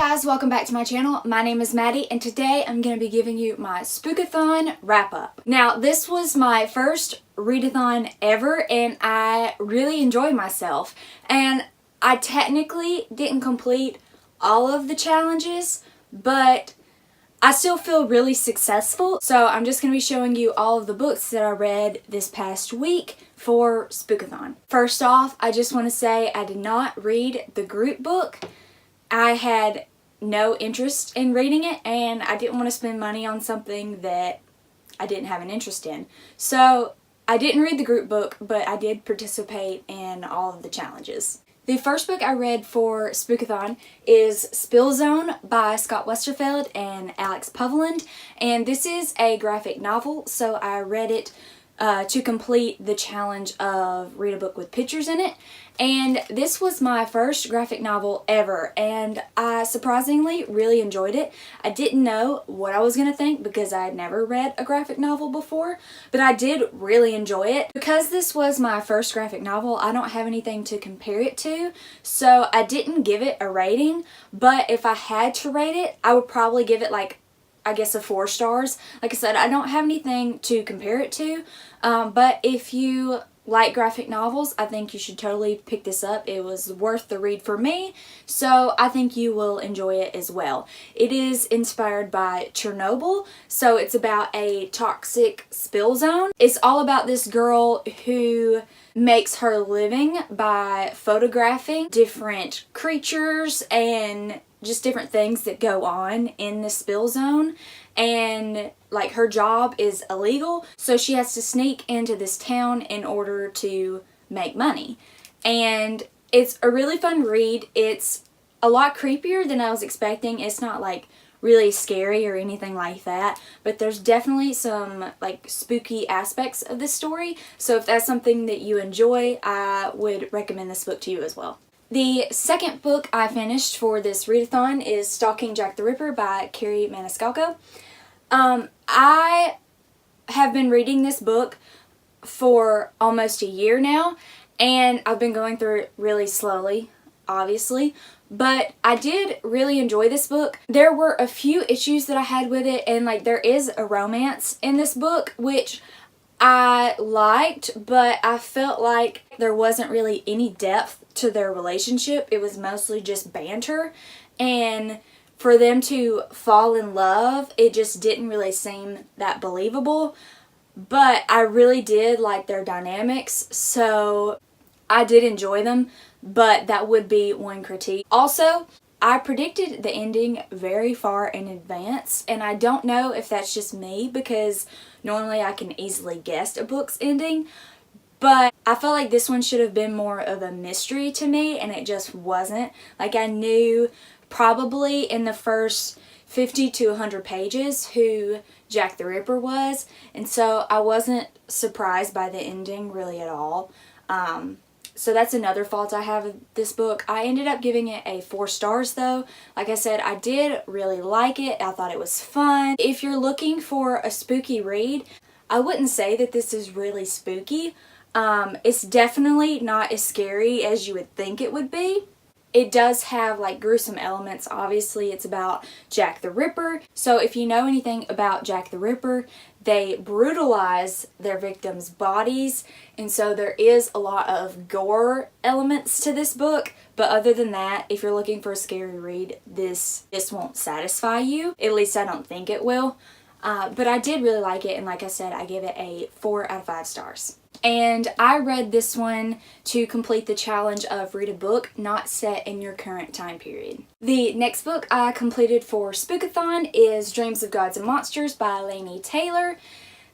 guys, welcome back to my channel. My name is Maddie and today I'm going to be giving you my Spookathon wrap-up. Now this was my first readathon ever and I really enjoyed myself. And I technically didn't complete all of the challenges, but I still feel really successful. So I'm just going to be showing you all of the books that I read this past week for Spookathon. First off, I just want to say I did not read the group book. I had no interest in reading it and I didn't want to spend money on something that I didn't have an interest in. So I didn't read the group book, but I did participate in all of the challenges. The first book I read for Spookathon is Spill Zone by Scott Westerfeld and Alex Puveland, and this is a graphic novel, so I read it to complete the challenge of read a book with pictures in it. And this was my first graphic novel ever and I surprisingly really enjoyed it. I didn't know what I was going to think because I had never read a graphic novel before, but I did really enjoy it. Because this was my first graphic novel, I don't have anything to compare it to, so I didn't give it a rating, but if I had to rate it, I would probably give it like, I guess, a 4 stars. Like I said, I don't have anything to compare it to, but if you like graphic novels, I think you should totally pick this up. It was worth the read for me, so I think you will enjoy it as well. It is inspired by Chernobyl, so it's about a toxic spill zone. It's all about this girl who makes her living by photographing different creatures and just different things that go on in the spill zone, and like her job is illegal, so she has to sneak into this town in order to make money. And it's a really fun read. It's a lot creepier than I was expecting. It's not like really scary or anything like that, but there's definitely some like spooky aspects of this story, so if that's something that you enjoy, I would recommend this book to you as well. The second book I finished for this readathon is Stalking Jack the Ripper by Kerri Maniscalco. I have been reading this book for almost a year now, and I've been going through it really slowly, obviously, but I did really enjoy this book. There were a few issues that I had with it, and like there is a romance in this book, which I liked, but I felt like there wasn't really any depth to their relationship. It was mostly just banter, and for them to fall in love, it just didn't really seem that believable. But I really did like their dynamics, so I did enjoy them, but that would be one critique. Also, I predicted the ending very far in advance, and I don't know if that's just me because normally I can easily guess a book's ending, but I felt like this one should have been more of a mystery to me, and it just wasn't. Like, I knew probably in the first 50 to 100 pages who Jack the Ripper was, and so I wasn't surprised by the ending really at all. So that's another fault I have with this book. I ended up giving it a 4 stars though. Like I said, I did really like it. I thought it was fun. If you're looking for a spooky read, I wouldn't say that this is really spooky. It's definitely not as scary as you would think it would be. It does have like gruesome elements. Obviously, it's about Jack the Ripper. So if you know anything about Jack the Ripper, they brutalize their victims' bodies. And so there is a lot of gore elements to this book. But other than that, if you're looking for a scary read, this won't satisfy you. At least I don't think it will. But I did really like it. And like I said, I give it a 4 out of 5 stars. And I read this one to complete the challenge of read a book not set in your current time period. The next book I completed for Spookathon is Dreams of Gods and Monsters by Laini Taylor.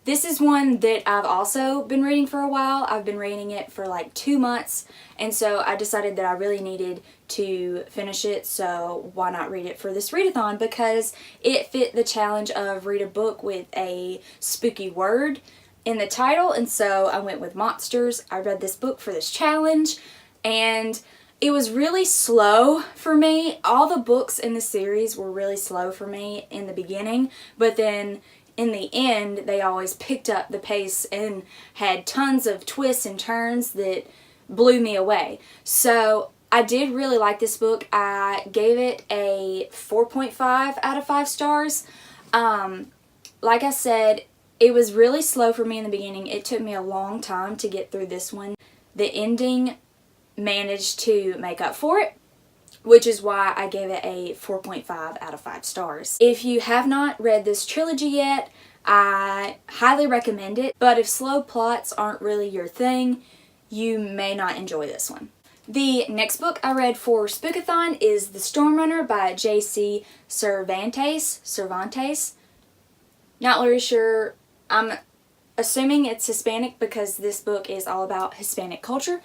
This is one that I've also been reading for a while. I've been reading it for like 2 months, and so I decided that I really needed to finish it, so why not read it for this readathon, because it fit the challenge of read a book with a spooky word in the title, and so I went with monsters. I read this book for this challenge, and it was really slow for me. All the books in the series were really slow for me in the beginning, but then in the end, they always picked up the pace and had tons of twists and turns that blew me away. So I did really like this book. I gave it a 4.5 out of 5 stars. Like I said, it was really slow for me in the beginning. It took me a long time to get through this one. The ending managed to make up for it, which is why I gave it a 4.5 out of 5 stars. If you have not read this trilogy yet, I highly recommend it, but if slow plots aren't really your thing, you may not enjoy this one. The next book I read for Spookathon is The Storm Runner by J.C. Cervantes. Not really sure. I'm assuming it's Hispanic because this book is all about Hispanic culture.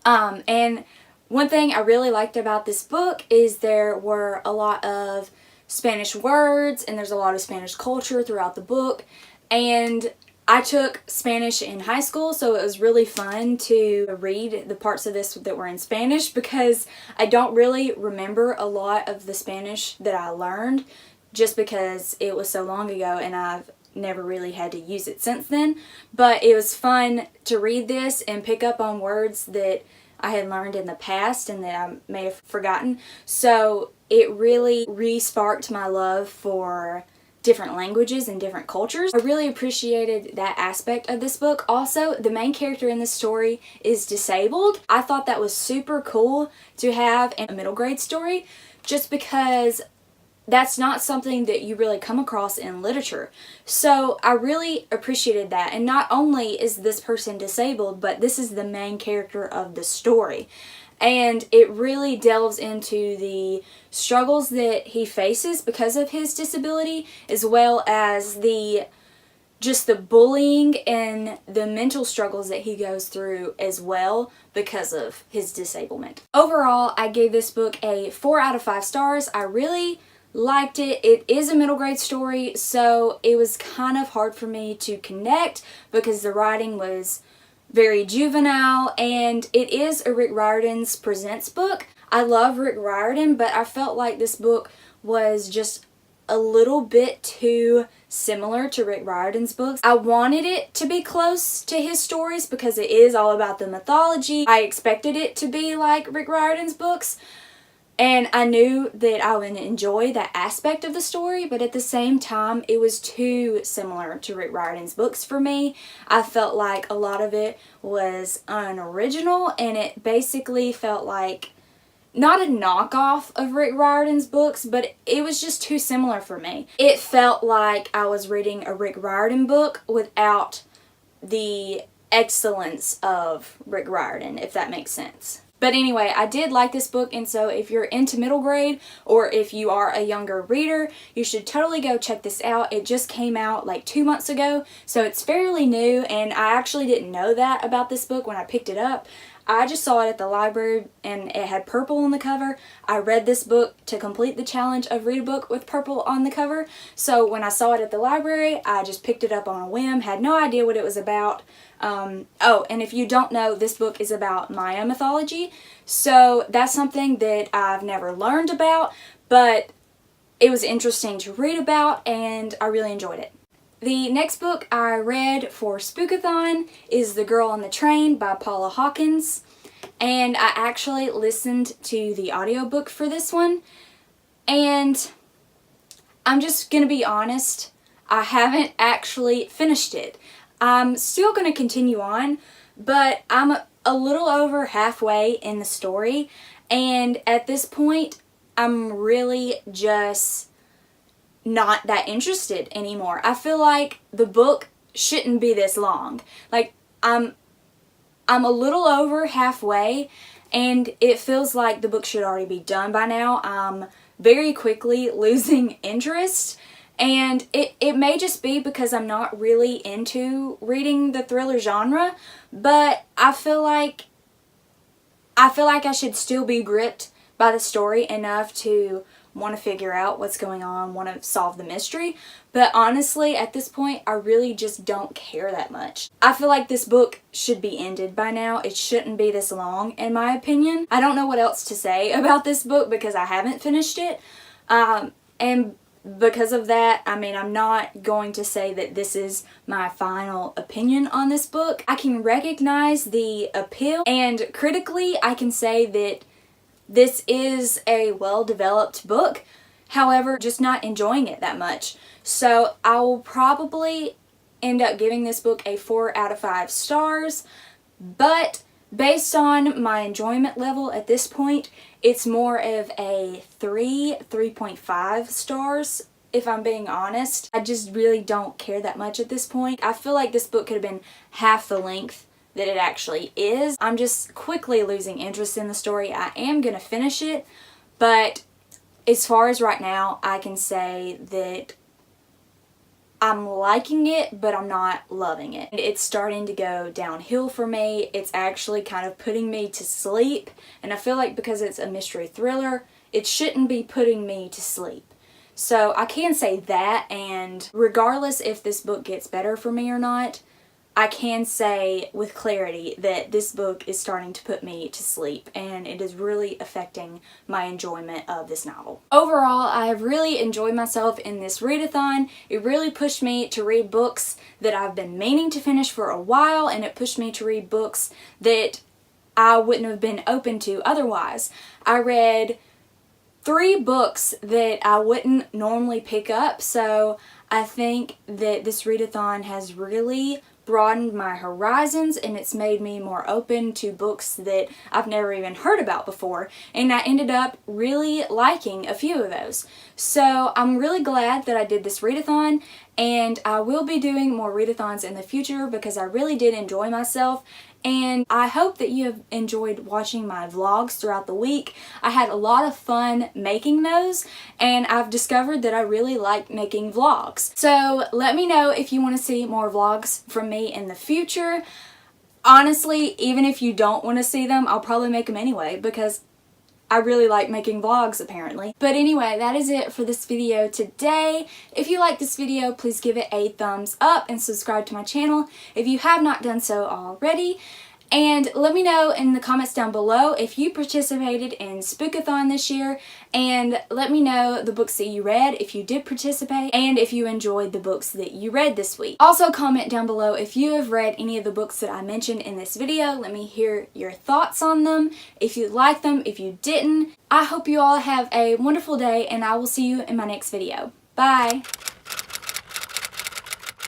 And one thing I really liked about this book is there were a lot of Spanish words and there's a lot of Spanish culture throughout the book. And I took Spanish in high school, so it was really fun to read the parts of this that were in Spanish because I don't really remember a lot of the Spanish that I learned just because it was so long ago and I've never really had to use it since then. But it was fun to read this and pick up on words that I had learned in the past and that I may have forgotten. So it really re-sparked my love for different languages and different cultures. I really appreciated that aspect of this book. Also, the main character in this story is disabled. I thought that was super cool to have in a middle grade story just because that's not something that you really come across in literature. So I really appreciated that. And not only is this person disabled, but this is the main character of the story. And it really delves into the struggles that he faces because of his disability, as well as the bullying and the mental struggles that he goes through as well because of his disablement. Overall, I gave this book a 4 out of 5 stars. I really liked it. It is a middle grade story, so it was kind of hard for me to connect because the writing was very juvenile, and it is a Rick Riordan's Presents book. I love Rick Riordan, but I felt like this book was just a little bit too similar to Rick Riordan's books. I wanted it to be close to his stories because it is all about the mythology. I expected it to be like Rick Riordan's books, and I knew that I would enjoy that aspect of the story, but at the same time, it was too similar to Rick Riordan's books for me. I felt like a lot of it was unoriginal, and it basically felt like not a knockoff of Rick Riordan's books, but it was just too similar for me. It felt like I was reading a Rick Riordan book without the excellence of Rick Riordan, if that makes sense. But anyway, I did like this book, and so if you're into middle grade or if you are a younger reader, you should totally go check this out. It just came out like 2 months ago, so it's fairly new, and I actually didn't know that about this book when I picked it up. I just saw it at the library and it had purple on the cover. I read this book to complete the challenge of read a book with purple on the cover. So when I saw it at the library, I just picked it up on a whim, had no idea what it was about. Oh, and if you don't know, this book is about Maya mythology. So that's something that I've never learned about, but it was interesting to read about and I really enjoyed it. The next book I read for Spookathon is The Girl on the Train by Paula Hawkins, and I actually listened to the audiobook for this one, and I'm just gonna be honest, I haven't actually finished it. I'm still gonna continue on, but I'm a little over halfway in the story, and at this point, I'm really just not that interested anymore. I feel like the book shouldn't be this long. Like, I'm a little over halfway and it feels like the book should already be done by now. I'm very quickly losing interest, and it may just be because I'm not really into reading the thriller genre, but I feel like I should still be gripped by the story enough to want to figure out what's going on, want to solve the mystery. But honestly, at this point, I really just don't care that much. I feel like this book should be ended by now. It shouldn't be this long, in my opinion. I don't know what else to say about this book because I haven't finished it. And because of that, I mean, I'm not going to say that this is my final opinion on this book. I can recognize the appeal, and critically, I can say that this is a well-developed book, however, just not enjoying it that much. So I will probably end up giving this book a 4 out of 5 stars, but based on my enjoyment level at this point, it's more of a 3.5 stars, if I'm being honest. I just really don't care that much at this point. I feel like this book could have been half the length that it actually is. I'm just quickly losing interest in the story. I am going to finish it, but as far as right now, I can say that I'm liking it, but I'm not loving it. It's starting to go downhill for me. It's actually kind of putting me to sleep, and I feel like because it's a mystery thriller, it shouldn't be putting me to sleep. So I can say that, and regardless if this book gets better for me or not, I can say with clarity that this book is starting to put me to sleep, and it is really affecting my enjoyment of this novel. Overall, I have really enjoyed myself in this readathon. It really pushed me to read books that I've been meaning to finish for a while, and it pushed me to read books that I wouldn't have been open to otherwise. I read 3 books that I wouldn't normally pick up, so I think that this readathon has really broadened my horizons, and it's made me more open to books that I've never even heard about before, and I ended up really liking a few of those. So I'm really glad that I did this readathon, and I will be doing more readathons in the future because I really did enjoy myself. And I hope that you have enjoyed watching my vlogs throughout the week. I had a lot of fun making those, and I've discovered that I really like making vlogs. So let me know if you want to see more vlogs from me in the future. Honestly, even if you don't want to see them, I'll probably make them anyway because I really like making vlogs apparently. But anyway, that is it for this video today. If you like this video, please give it a thumbs up and subscribe to my channel if you have not done so already. And let me know in the comments down below if you participated in Spookathon this year, and let me know the books that you read if you did participate, and if you enjoyed the books that you read this week. Also comment down below if you have read any of the books that I mentioned in this video. Let me hear your thoughts on them, if you liked them, if you didn't. I hope you all have a wonderful day, and I will see you in my next video. Bye!